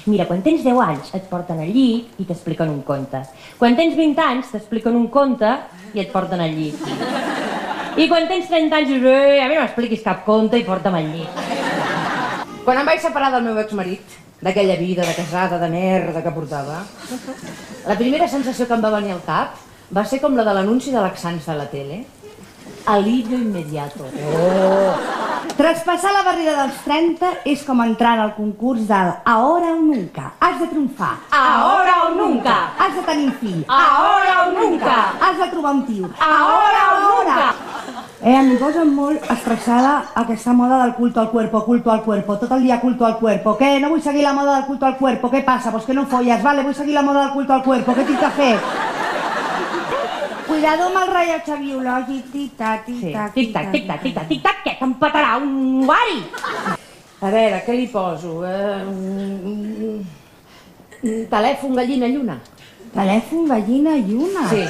Mira, quan tens 10 anys et porten al llit i t'expliquen un conte. Quan tens 20 anys t'expliquen un conte i et porten al llit. I quan tens 30 anys dius, a mi no m'expliquis cap conte i porta'm al llit. Quan em vaig separar del meu exmarit, d'aquella vida de casada, de merda que portava, la primera sensació que em va venir al cap va ser com la de l'anunci de laxants de la tele. Alivio inmediato. Traspassar la barrera dels 30 és com entrar al concurs del Ahora o Nunca. Has de triomfar. Ahora o nunca. Has de tenir un fill. Ahora o nunca. Has de trobar un tio. Ahora o nunca. Em posa molt estressada aquesta moda del culto al cuerpo, tot el dia culto al cuerpo. Què? No vull seguir la moda del culto al cuerpo, què passa? Pues que no folles, vale, vull seguir la moda del culto al cuerpo, què tinc que fer? Cuidado amb el rellotge biològic, tic-tac, tic-tac, Tic-tac, tic-tac, tic-tac, tic-tac, que t'empatarà un guari. A veure, què li poso? Telèfon, gallina, lluna. Telèfon, gallina, lluna. Sí,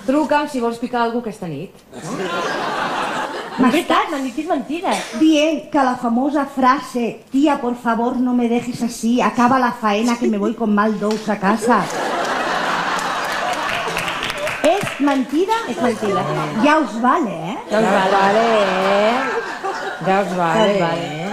truca'm si vols picar algú aquesta nit. És veritat, m'han dit que és mentida. Dient que la famosa frase tía, por favor, no me dejes así, acaba la faena que me voy con mal dous a casa. És mentida? És mentida. Ja us vale, eh? Ja us vale, eh? Ja us vale, eh?